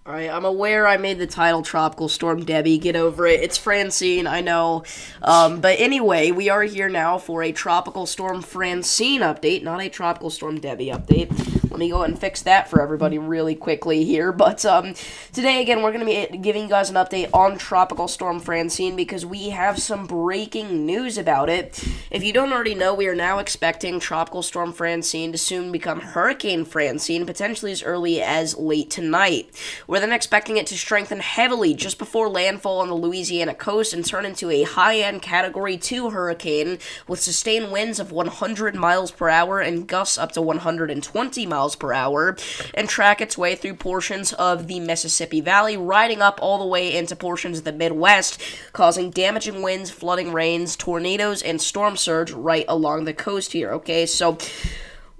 Alright, I'm aware I made the title Tropical Storm Debbie. Get over it. It's Francine, I know. But anyway, we are here now for a Tropical Storm Francine update, not a Tropical Storm Debbie update. Let me go ahead and fix that for everybody really quickly here. But today, again, we're going to be giving you guys an update on Tropical Storm Francine because we have some breaking news about it. If you don't already know, we are now expecting Tropical Storm Francine to soon become Hurricane Francine, potentially as early as late tonight. We're then expecting it to strengthen heavily just before landfall on the Louisiana coast and turn into a high-end Category 2 hurricane with sustained winds of 100 miles per hour and gusts up to 120 miles per hour, and track its way through portions of the Mississippi Valley, riding up all the way into portions of the Midwest, causing damaging winds, flooding rains, tornadoes, and storm surge right along the coast here, okay? So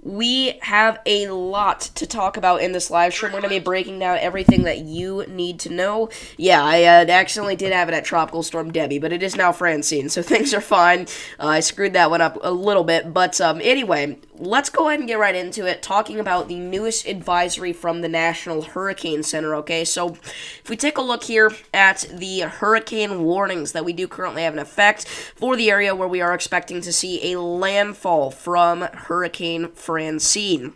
we have a lot to talk about in this live stream. We're going to be breaking down everything that you need to know. Yeah, I accidentally did have it at Tropical Storm Debbie, but it is now Francine, so things are fine. I screwed that one up a little bit, but anyway, let's go ahead and get right into it, talking about the newest advisory from the National Hurricane Center, okay? So if we take a look here at the hurricane warnings that we do currently have in effect for the area where we are expecting to see a landfall from Hurricane Francine,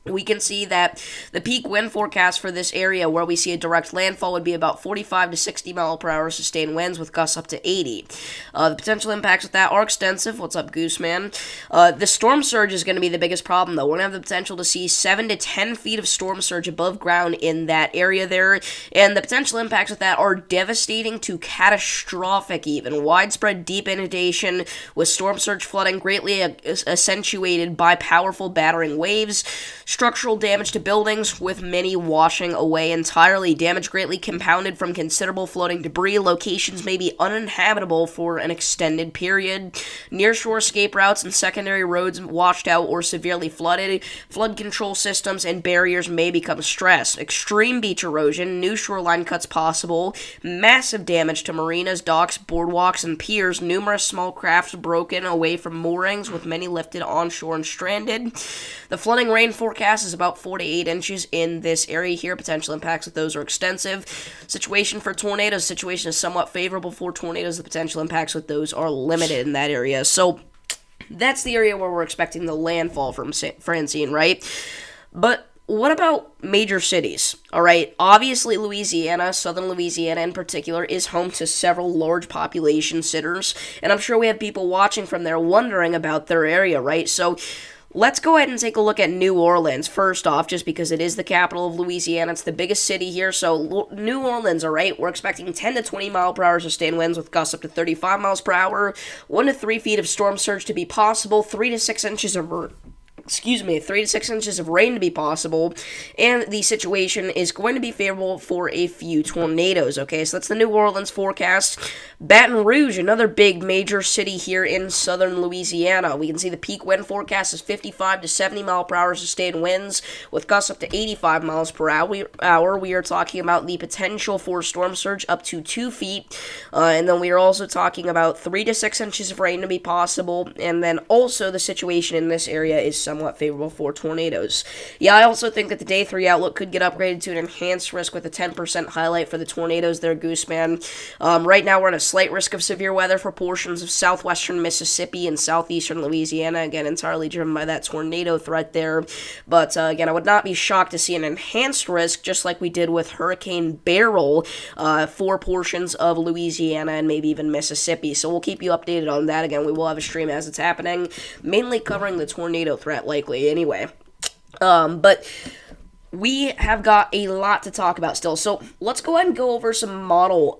we can see that the peak wind forecast for this area where we see a direct landfall would be about 45 to 60 mile per hour sustained winds with gusts up to 80. The potential impacts with that are extensive. What's up, Gooseman? The storm surge is going to be the biggest problem, though. We're going to have the potential to see 7 to 10 feet of storm surge above ground in that area there, and the potential impacts with that are devastating to catastrophic even. Widespread deep inundation with storm surge flooding greatly accentuated by powerful battering waves. Structural damage to buildings, with many washing away entirely. Damage greatly compounded from considerable floating debris. Locations may be uninhabitable for an extended period. Nearshore escape routes and secondary roads washed out or severely flooded. Flood control systems and barriers may become stressed. Extreme beach erosion. New shoreline cuts possible. Massive damage to marinas, docks, boardwalks, and piers. Numerous small crafts broken away from moorings, with many lifted onshore and stranded. The flooding rain forecast is about 4 to 8 inches in this area here. Potential impacts with those are extensive. Situation for tornadoes. Situation is somewhat favorable for tornadoes. The potential impacts with those are limited in that area. So that's the area where we're expecting the landfall from Francine, right? But what about major cities? All right, obviously Louisiana, southern Louisiana in particular, is home to several large population centers, and I'm sure we have people watching from there wondering about their area, right? So let's go ahead and take a look at New Orleans first off, just because it is the capital of Louisiana. It's the biggest city here. So New Orleans, all right, we're expecting 10 to 20 mile per hour sustained winds with gusts up to 35 miles per hour, 1 to 3 feet of storm surge to be possible, 3 to 6 inches of 3 to 6 inches of rain to be possible, and the situation is going to be favorable for a few tornadoes, okay? So that's the New Orleans forecast. Baton Rouge, another big major city here in southern Louisiana. We can see the peak wind forecast is 55 to 70 mile per hour sustained winds with gusts up to 85 miles per hour. We are talking about the potential for storm surge up to 2 feet, and then we are also talking about 3 to 6 inches of rain to be possible, and then also the situation in this area is somewhat favorable for tornadoes. Yeah, I also think that the Day 3 outlook could get upgraded to an enhanced risk with a 10% highlight for the tornadoes there, Gooseman. Right now, we're at a slight risk of severe weather for portions of southwestern Mississippi and southeastern Louisiana, again, entirely driven by that tornado threat there. But, again, I would not be shocked to see an enhanced risk, just like we did with Hurricane Beryl, for portions of Louisiana and maybe even Mississippi. So we'll keep you updated on that. Again, we will have a stream as it's happening, mainly covering the tornado threat, likely anyway. But we have got a lot to talk about still, so let's go ahead and go over some model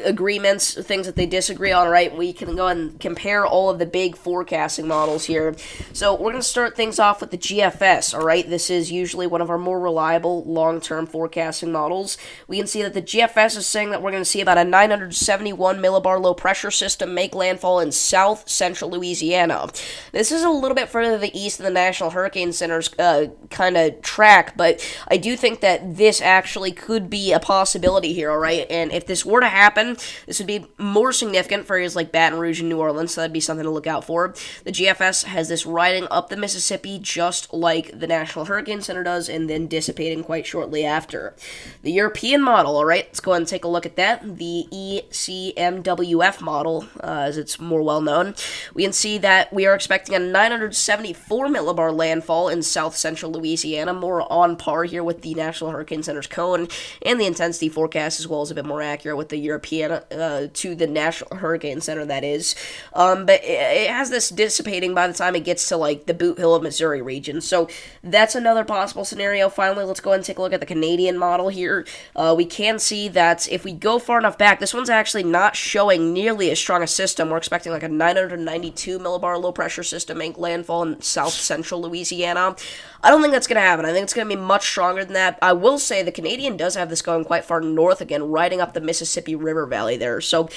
agreements, things that they disagree on, right? We can go and compare all of the big forecasting models here. So we're going to start things off with the GFS, all right? This is usually one of our more reliable long-term forecasting models. We can see that the GFS is saying that we're going to see about a 971 millibar low-pressure system make landfall in south-central Louisiana. This is a little bit further to the east than the National Hurricane Center's kind of track check, but I do think that this actually could be a possibility here, alright? And if this were to happen, this would be more significant for areas like Baton Rouge and New Orleans, so that'd be something to look out for. The GFS has this riding up the Mississippi just like the National Hurricane Center does, and then dissipating quite shortly after. The European model, alright, let's go ahead and take a look at that. The ECMWF model, as it's more well known. We can see that we are expecting a 974 millibar landfall in south central Louisiana, more on par here with the National Hurricane Center's cone, and the intensity forecast as well as a bit more accurate with the European to the National Hurricane Center, that is. But it has this dissipating by the time it gets to like the Boot Hill of Missouri region, so that's another possible scenario. Finally, let's go ahead and take a look at the Canadian model here. We can see that if we go far enough back, this one's actually not showing nearly as strong a system. We're expecting like a 992 millibar low pressure system make landfall in south central Louisiana. I don't think that's going to happen. I think it's going to be much stronger than that. I will say the Canadian does have this going quite far north again, riding up the Mississippi River Valley there. So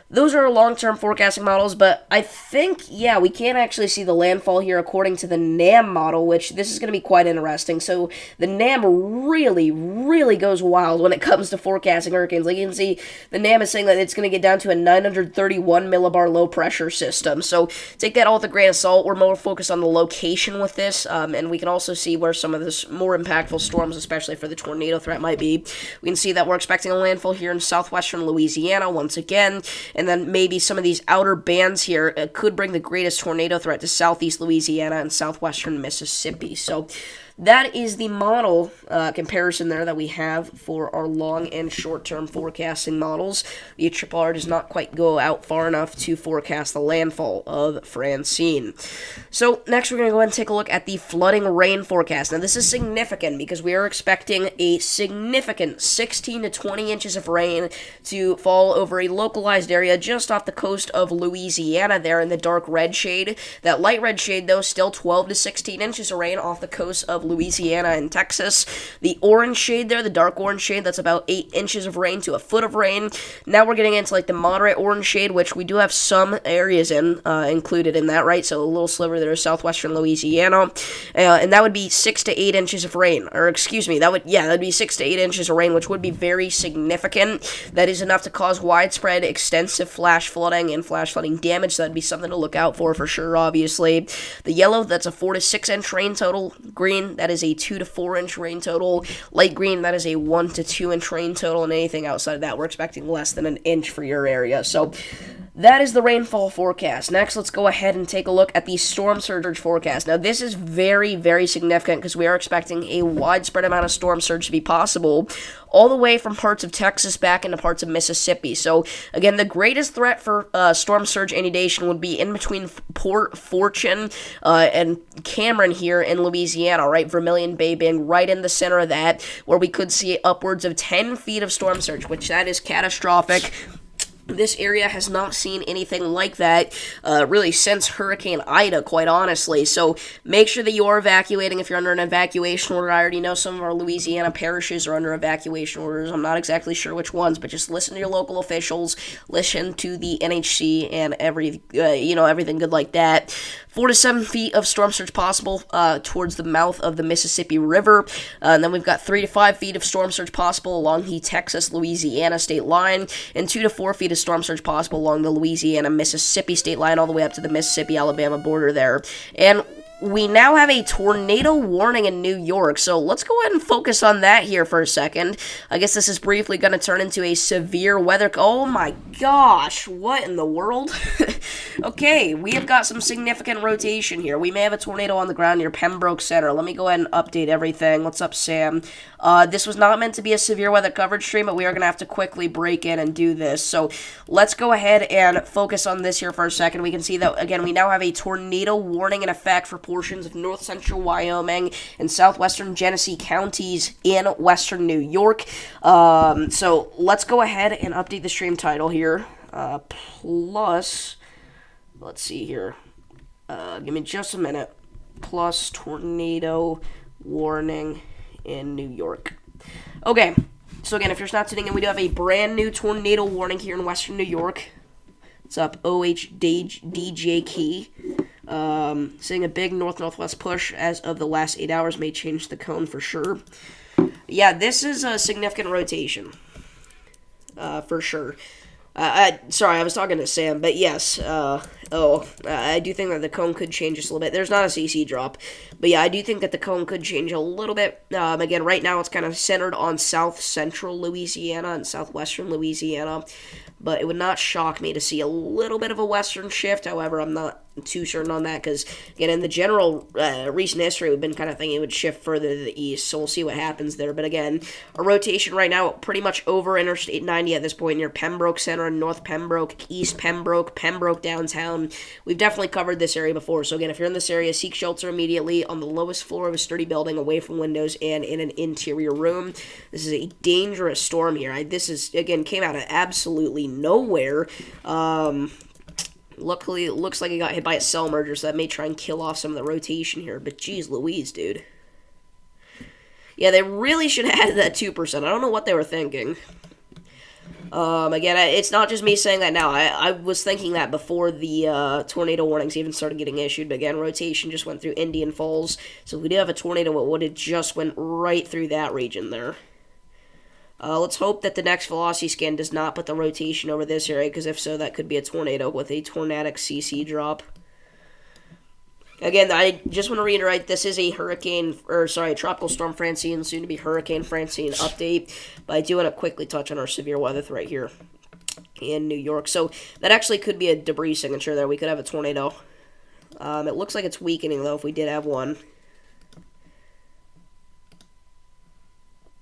those are long-term forecasting models, but I think, yeah, we can actually see the landfall here according to the NAM model, which this is going to be quite interesting. So the NAM really, really goes wild when it comes to forecasting hurricanes. Like you can see, the NAM is saying that it's going to get down to a 931 millibar low-pressure system. So take that all with a grain of salt. We're more focused on the location with this, and we can also see where some of this more impactful storms, especially for the tornado threat, might be. We can see that we're expecting a landfall here in southwestern Louisiana once again. And then maybe some of these outer bands here could bring the greatest tornado threat to southeast Louisiana and southwestern Mississippi. So that is the model comparison there that we have for our long and short-term forecasting models. The HRRR does not quite go out far enough to forecast the landfall of Francine. So next we're going to go ahead and take a look at the flooding rain forecast. Now this is significant because we are expecting a significant 16 to 20 inches of rain to fall over a localized area just off the coast of Louisiana there in the dark red shade. That light red shade though, still 12 to 16 inches of rain off the coast of Louisiana and Texas. The orange shade there, the dark orange shade, that's about 8 inches of rain to a foot of rain. Now we're getting into like the moderate orange shade, which we do have some areas included in that, right? So a little sliver there is southwestern Louisiana, and that would be 6 to 8 inches of rain, or excuse me, that'd be 6 to 8 inches of rain, which would be very significant. That is enough to cause widespread, extensive flash flooding and flash flooding damage. So that'd be something to look out for sure, obviously. The yellow, that's a 4 to 6 inch rain total. Green, that is a 2 to 4 inch rain total. Light green, that is a 1 to 2 inch rain total, and anything outside of that, we're expecting less than an inch for your area. So that is the rainfall forecast. Next, let's go ahead and take a look at the storm surge forecast. Now, this is very, very significant because we are expecting a widespread amount of storm surge to be possible all the way from parts of Texas back into parts of Mississippi. So, again, the greatest threat for storm surge inundation would be in between Port Fortune and Cameron here in Louisiana, right? Vermilion Bay being right in the center of that, where we could see upwards of 10 feet of storm surge, which that is catastrophic. This area has not seen anything like that really since Hurricane Ida, quite honestly. So make sure that you are evacuating if you're under an evacuation order. I already know some of our Louisiana parishes are under evacuation orders. I'm not exactly sure which ones, but just listen to your local officials, listen to the NHC, and everything good like that. 4 to 7 feet of storm surge possible towards the mouth of the Mississippi River. And then we've got 3 to 5 feet of storm surge possible along the Texas-Louisiana state line, and 2 to 4 feet of storm surge possible along the Louisiana-Mississippi state line all the way up to the Mississippi-Alabama border there. And we now have a tornado warning in New York, so let's go ahead and focus on that here for a second. I guess this is briefly going to turn into a severe weather... Oh my gosh, what in the world? Okay, we have got some significant rotation here. We may have a tornado on the ground near Pembroke Center. Let me go ahead and update everything. What's up, Sam? This was not meant to be a severe weather coverage stream, but we are going to have to quickly break in and do this. So let's go ahead and focus on this here for a second. We can see that, again, we now have a tornado warning in effect for portions of north central Wyoming and southwestern Genesee counties in western New York. So let's go ahead and update the stream title here. Plus, let's see here. Give me just a minute. Plus tornado warning in New York. Okay, so again, if you're not tuning in, we do have a brand new tornado warning here in western New York. What's up, OH DJ Key? Seeing a big north-northwest push as of the last 8 hours may change the cone for sure. Yeah, this is a significant rotation. For sure. Sorry, I was talking to Sam, but yes. I do think that the cone could change just a little bit. There's not a CC drop, but yeah, I do think that the cone could change a little bit. Again, right now it's kind of centered on south-central Louisiana and southwestern Louisiana, but it would not shock me to see a little bit of a western shift. However, I'm not too certain on that because, again, in the general recent history, we've been kind of thinking it would shift further to the east, so we'll see what happens there. But again, a rotation right now pretty much over Interstate 90 at this point near Pembroke Center, North Pembroke, East Pembroke, Pembroke downtown. We've definitely covered this area before, so again, if you're in this area, seek shelter immediately on the lowest floor of a sturdy building away from windows and in an interior room. This is a dangerous storm here. This is, again, came out of absolutely nowhere. Luckily, it looks like it got hit by a cell merger, so that may try and kill off some of the rotation here. But geez Louise, dude. Yeah, they really should have added that 2%. I don't know what they were thinking. Again, it's not just me saying that now. I was thinking that before the tornado warnings even started getting issued. But again, rotation just went through Indian Falls. So if we do have a tornado, it would have just went right through that region there. Let's hope that the next velocity scan does not put the rotation over this area, because if so, that could be a tornado with a tornadic CC drop. Again, I just want to reiterate, this is a Tropical Storm Francine, soon to be Hurricane Francine update, but I do want to quickly touch on our severe weather threat here in New York. So, that actually could be a debris signature there. We could have a tornado. It looks like it's weakening, though, if we did have one.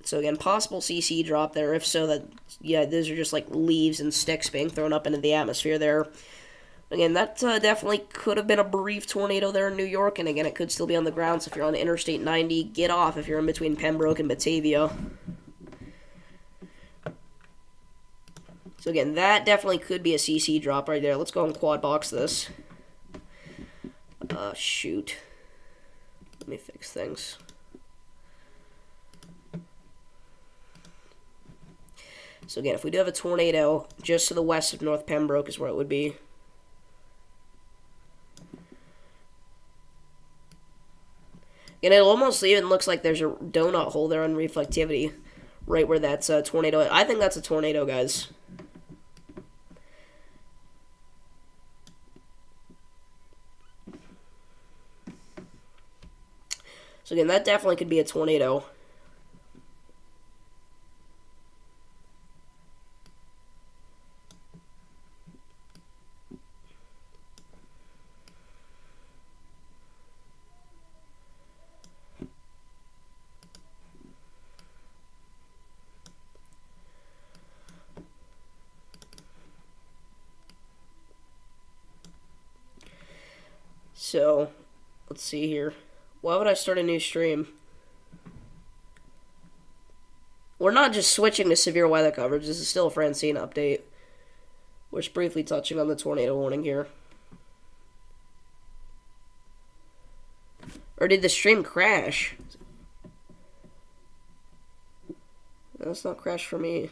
So again, possible CC drop there. If so, those are just like leaves and sticks being thrown up into the atmosphere there. Again, that definitely could have been a brief tornado there in New York, and again, it could still be on the ground, so if you're on Interstate 90, get off if you're in between Pembroke and Batavia. So again, that definitely could be a CC drop right there. Let's go and quad box this. Shoot. Let me fix things. So again, if we do have a tornado, just to the west of North Pembroke is where it would be. And it almost even looks like there's a donut hole there on reflectivity, right where that's a tornado. I think that's a tornado, guys. So again, that definitely could be a tornado. So, let's see here. Why would I start a new stream? We're not just switching to severe weather coverage. This is still a Francine update. We're just briefly touching on the tornado warning here. Or did the stream crash? That's not crash for me.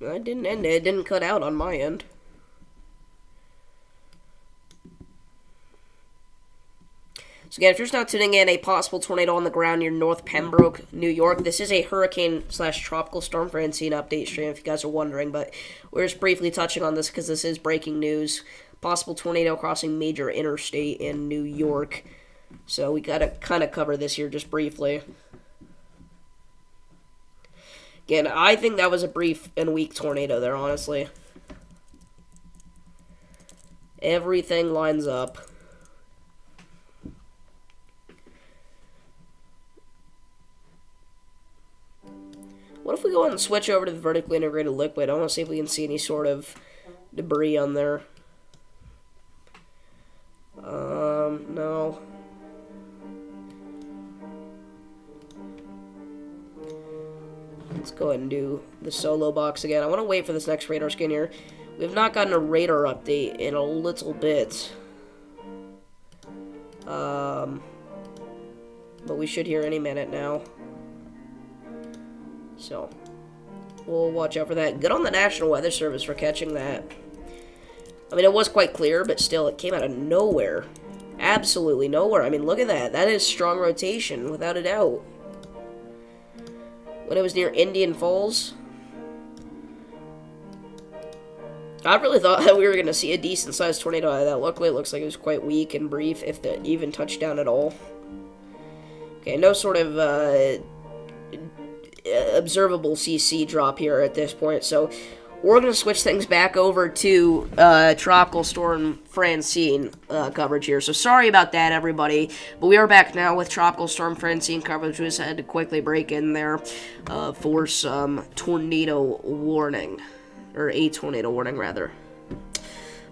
It didn't end it. It didn't cut out on my end. So again, if you're just now tuning in, a possible tornado on the ground near North Pembroke, New York. This is a hurricane/tropical storm Francine update stream, if you guys are wondering. But we're just briefly touching on this because this is breaking news. Possible tornado crossing major interstate in New York. So we got to kind of cover this here just briefly. Again, I think that was a brief and weak tornado there, honestly. Everything lines up. What if we go ahead and switch over to the vertically integrated liquid? I want to see if we can see any sort of debris on there. No. Let's go ahead and do the solo box again. I want to wait for this next radar scan here. We've not gotten a radar update in a little bit. but we should hear any minute now. So, we'll watch out for that. Good on the National Weather Service for catching that. I mean, it was quite clear, but still, it came out of nowhere. Absolutely nowhere. I mean, look at that. That is strong rotation, without a doubt. When it was near Indian Falls, I really thought that we were going to see a decent-sized tornado out of that. Luckily, it looks like it was quite weak and brief, if it even touched down at all. Okay, no sort of observable CC drop here at this point, so we're going to switch things back over to Tropical Storm Francine coverage here. So sorry about that, everybody. But we are back now with Tropical Storm Francine coverage. We just had to quickly break in there for some tornado warning. Or a tornado warning, rather.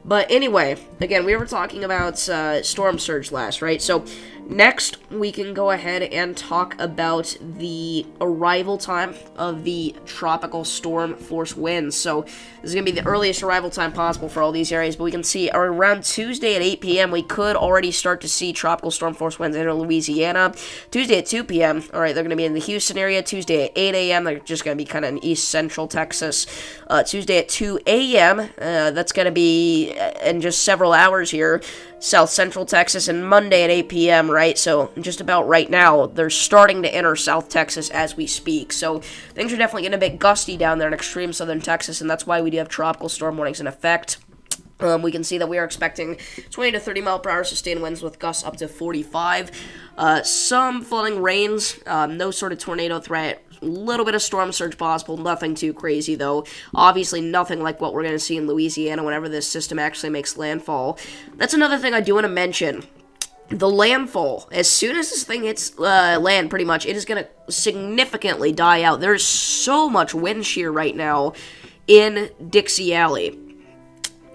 But anyway, again, we were talking about storm surge last, right? So next, we can go ahead and talk about the arrival time of the tropical storm force winds. So this is going to be the earliest arrival time possible for all these areas, but we can see around Tuesday at 8 p.m., we could already start to see tropical storm force winds enter Louisiana. Tuesday at 2 p.m., all right, they're going to be in the Houston area. Tuesday at 8 a.m., they're just going to be kind of in east central Texas. Tuesday at 2 a.m., that's going to be in just several hours here, south central Texas, and Monday at 8 p.m., right? So just about right now, they're starting to enter South Texas as we speak. So things are definitely getting a bit gusty down there in extreme southern Texas, and that's why we do have tropical storm warnings in effect. We can see that we are expecting 20 to 30 mile per hour sustained winds with gusts up to 45. Some flooding rains, no sort of tornado threat. A little bit of storm surge possible, nothing too crazy though. Obviously nothing like what we're going to see in Louisiana whenever this system actually makes landfall. That's another thing I do want to mention. The landfall, as soon as this thing hits land, pretty much, it is going to significantly die out. There's so much wind shear right now in Dixie Alley.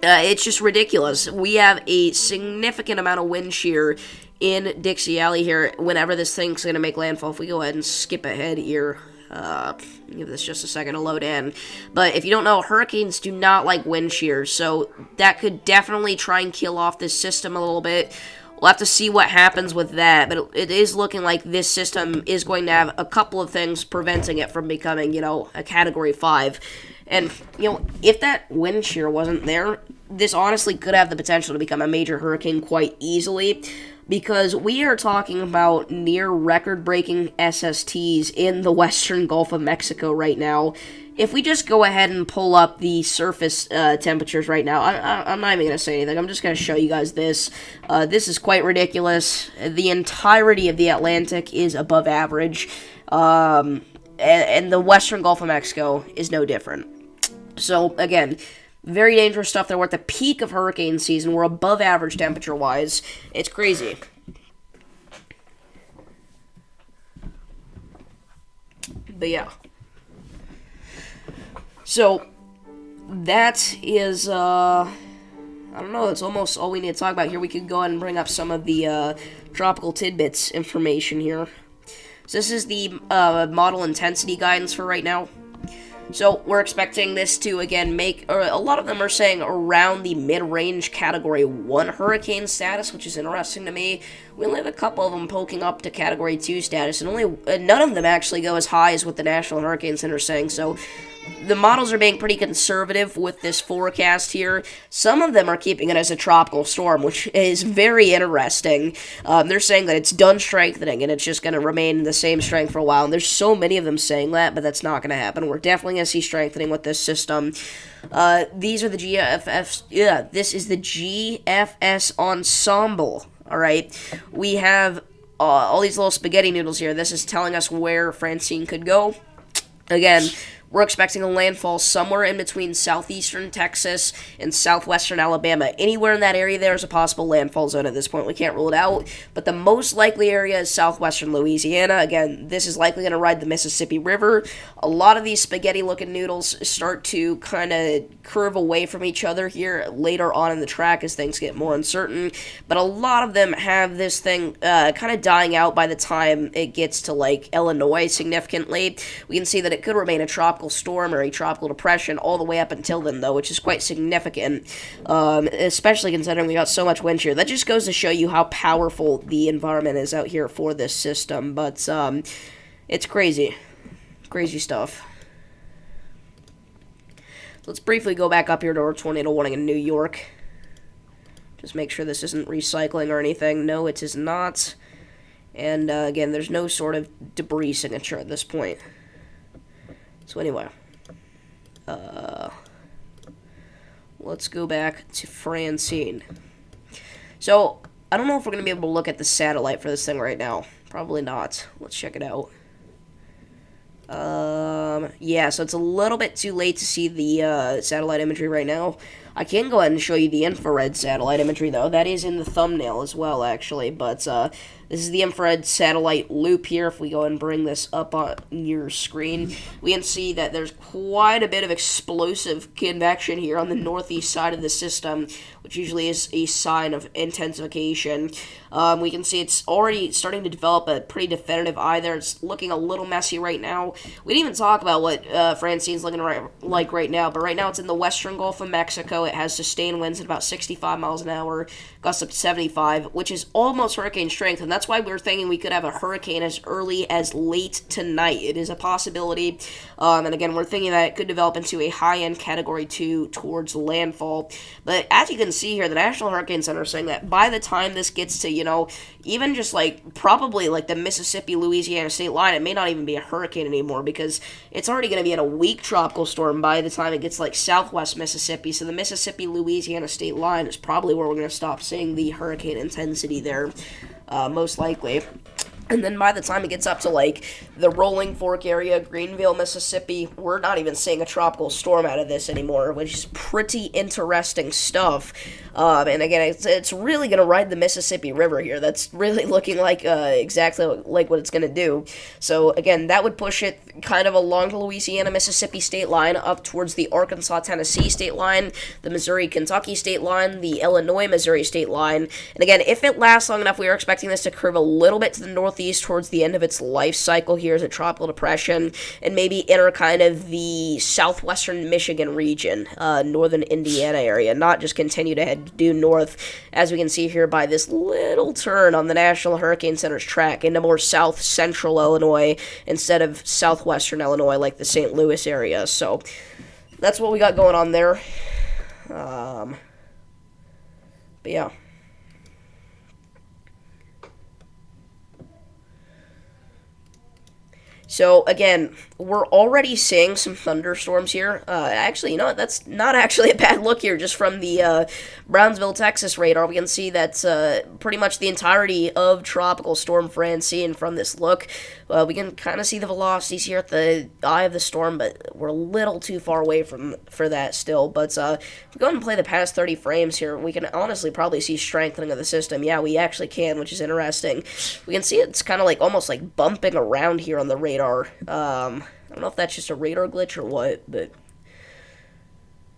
It's just ridiculous. We have a significant amount of wind shear in Dixie Alley here whenever this thing's going to make landfall. If we go ahead and skip ahead here, give this just a second to load in. But if you don't know, hurricanes do not like wind shear, so that could definitely try and kill off this system a little bit. We'll have to see what happens with that, but it is looking like this system is going to have a couple of things preventing it from becoming, a Category 5. And, if that wind shear wasn't there, this honestly could have the potential to become a major hurricane quite easily, because we are talking about near record-breaking SSTs in the western Gulf of Mexico right now. If we just go ahead and pull up the surface temperatures right now, I'm not even going to say anything. I'm just going to show you guys this. This is quite ridiculous. The entirety of the Atlantic is above average, and the western Gulf of Mexico is no different. So, again, very dangerous stuff there. We're at the peak of hurricane season. We're above average temperature-wise. It's crazy. But, yeah. So, that is, I don't know, that's almost all we need to talk about here. We could go ahead and bring up some of the tropical tidbits information here. So this is the model intensity guidance for right now. So we're expecting this to, again, or a lot of them are saying around the mid-range Category 1 hurricane status, which is interesting to me. We only have a couple of them poking up to Category 2 status, and none of them actually go as high as what the National Hurricane Center is saying, so the models are being pretty conservative with this forecast here. Some of them are keeping it as a tropical storm, which is very interesting. They're saying that it's done strengthening, and it's just going to remain the same strength for a while. And there's so many of them saying that, but that's not going to happen. We're definitely going to see strengthening with this system. These are the GFS. Yeah, this is the GFS ensemble. All right, we have all these little spaghetti noodles here. This is telling us where Francine could go. Again, we're expecting a landfall somewhere in between southeastern Texas and southwestern Alabama. Anywhere in that area, there's a possible landfall zone at this point. We can't rule it out, but the most likely area is southwestern Louisiana. Again, this is likely going to ride the Mississippi River. A lot of these spaghetti-looking noodles start to kind of curve away from each other here later on in the track as things get more uncertain, but a lot of them have this thing kind of dying out by the time it gets to, Illinois significantly. We can see that it could remain a tropical tropical storm or a tropical depression all the way up until then, though, which is quite significant, especially considering we got so much wind shear. That just goes to show you how powerful the environment is out here for this system, but it's crazy. Crazy stuff. Let's briefly go back up here to our tornado warning in New York. Just make sure this isn't recycling or anything. No, it is not. And, again, there's no sort of debris signature at this point. So, anyway. Let's go back to Francine. So, I don't know if we're going to be able to look at the satellite for this thing right now. Probably not. Let's check it out. Yeah, so it's a little bit too late to see the satellite imagery right now. I can go ahead and show you the infrared satellite imagery, though. That is in the thumbnail as well, actually. But this is the infrared satellite loop here. If we go and bring this up on your screen, we can see that there's quite a bit of explosive convection here on the northeast side of the system, which usually is a sign of intensification. We can see it's already starting to develop a pretty definitive eye there. It's looking a little messy right now. We didn't even talk about what Francine's looking like right now, but right now it's in the western Gulf of Mexico. It has sustained winds at about 65 miles an hour, gusts up to 75, which is almost hurricane strength, and that's why we're thinking we could have a hurricane as early as late tonight. It is a possibility, and again, we're thinking that it could develop into a high-end Category 2 towards landfall. But as you can see here, the National Hurricane Center is saying that by the time this gets to, even just probably the Mississippi-Louisiana state line, it may not even be a hurricane anymore, because it's already going to be at a weak tropical storm by the time it gets southwest Mississippi. So the Mississippi-Louisiana state line is probably where we're going to stop seeing the hurricane intensity there, most likely. And then by the time it gets up to, the Rolling Fork area, Greenville, Mississippi, we're not even seeing a tropical storm out of this anymore, which is pretty interesting stuff. And again, it's really going to ride the Mississippi River here. That's really looking like exactly like what it's going to do. So, again, that would push it kind of along the Louisiana-Mississippi state line up towards the Arkansas-Tennessee state line, the Missouri-Kentucky state line, the Illinois-Missouri state line. And again, if it lasts long enough, we are expecting this to curve a little bit to the northeast towards the end of its life cycle here as a tropical depression, and maybe enter kind of the southwestern Michigan region, northern Indiana area, not just continue to head due north, as we can see here by this little turn on the National Hurricane Center's track into more south-central Illinois instead of southwestern Illinois like the St. Louis area. So that's what we got going on there. But yeah. So, again, we're already seeing some thunderstorms here. Actually, you know what? That's not actually a bad look here. Just from the Brownsville, Texas radar, we can see that pretty much the entirety of Tropical Storm Francine from this look. We can kind of see the velocities here at the eye of the storm, but we're a little too far away for that still. But if we go ahead and play the past 30 frames here, we can honestly probably see strengthening of the system. Yeah, we actually can, which is interesting. We can see it's kind of almost bumping around here on the radar. I don't know if that's just a radar glitch or what, but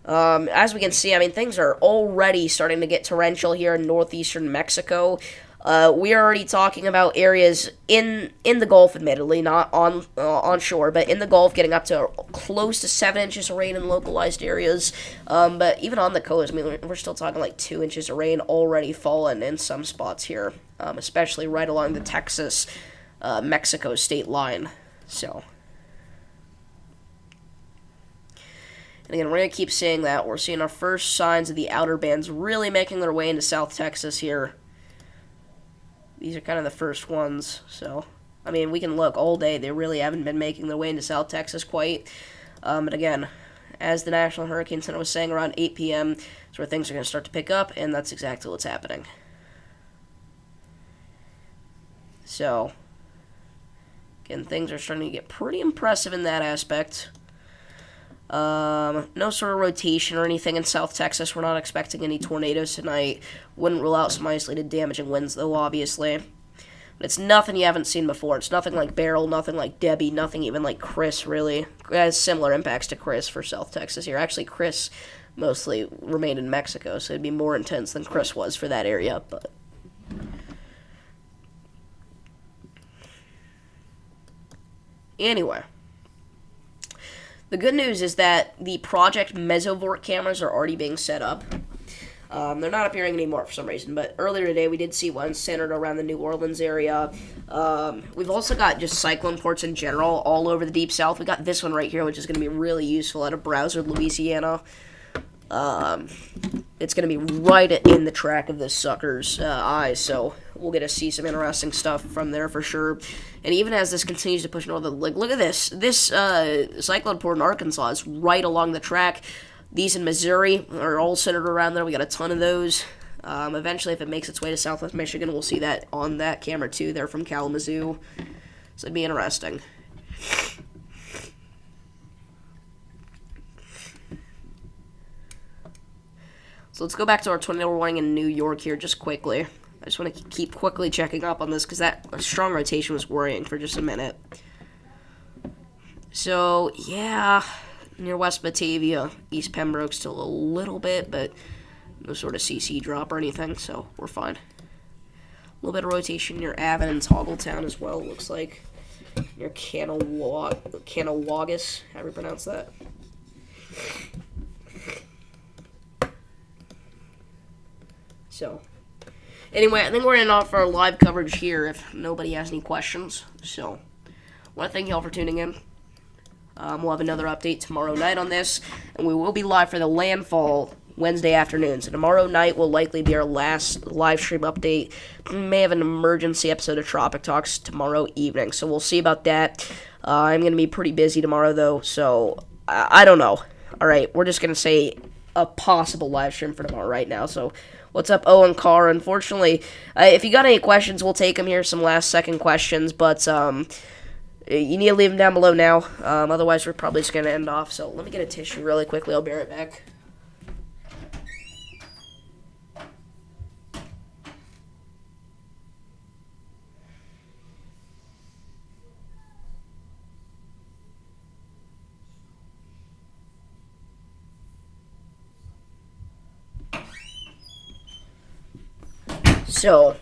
as we can see, I mean, things are already starting to get torrential here in northeastern Mexico. We are already talking about areas in the Gulf, admittedly, not on shore, but in the Gulf, getting up to close to 7 inches of rain in localized areas. But even on the coast, I mean, we're still talking 2 inches of rain already fallen in some spots here, especially right along the Texas-Mexico state line. So, and again, we're going to keep seeing that. We're seeing our first signs of the outer bands really making their way into South Texas here. These are kind of the first ones. So, I mean, we can look all day. They really haven't been making their way into South Texas quite. But again, as the National Hurricane Center was saying, around 8 p.m. is where things are going to start to pick up, and that's exactly what's happening. So, again, things are starting to get pretty impressive in that aspect. No sort of rotation or anything in South Texas. We're not expecting any tornadoes tonight. Wouldn't rule out some isolated damaging winds, though, obviously. But it's nothing you haven't seen before. It's nothing like Beryl, nothing like Debbie, nothing even like Chris, really. It has similar impacts to Chris for South Texas here. Actually, Chris mostly remained in Mexico, so it'd be more intense than Chris was for that area, but anyway, The good news is that the Project Mesovort cameras are already being set up. They're not appearing anymore for some reason, but earlier today we did see one centered around the New Orleans area. We've also got just cyclone ports in general all over the Deep South. We got this one right here, which is going to be really useful out of Browser, Louisiana. It's going to be right in the track of this sucker's eyes, so we'll get to see some interesting stuff from there for sure. And even as this continues to push north, look at this. This cyclone port in Arkansas is right along the track. These in Missouri are all centered around there. We got a ton of those. Eventually, if it makes its way to Southwest Michigan, we'll see that on that camera too. They're from Kalamazoo, so it'd be interesting. So let's go back to our tornado warning in New York here just quickly. I just want to keep quickly checking up on this because that strong rotation was worrying for just a minute. So, yeah, near West Batavia, East Pembroke still a little bit, but no sort of CC drop or anything, so we're fine. A little bit of rotation near Avon and Toggletown as well, looks like. Near Canawagus, how do we pronounce that? So, anyway, I think we're in off our live coverage here if nobody has any questions. So, I want to thank you all for tuning in. We'll have another update tomorrow night on this, and we will be live for the landfall Wednesday afternoon. So tomorrow night will likely be our last live stream update. We may have an emergency episode of Tropic Talks tomorrow evening, so we'll see about that. I'm going to be pretty busy tomorrow, though, so I don't know. All right, we're just going to say a possible live stream for tomorrow right now. So what's up, Owen Carr? Unfortunately, if you got any questions, we'll take them here, some last-second questions, but you need to leave them down below now. Otherwise, we're probably just going to end off. So let me get a tissue really quickly. I'll be right back. So,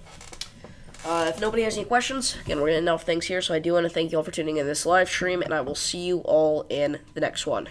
if nobody has any questions, again, we're going to end off things here, so I do want to thank you all for tuning in this live stream, and I will see you all in the next one.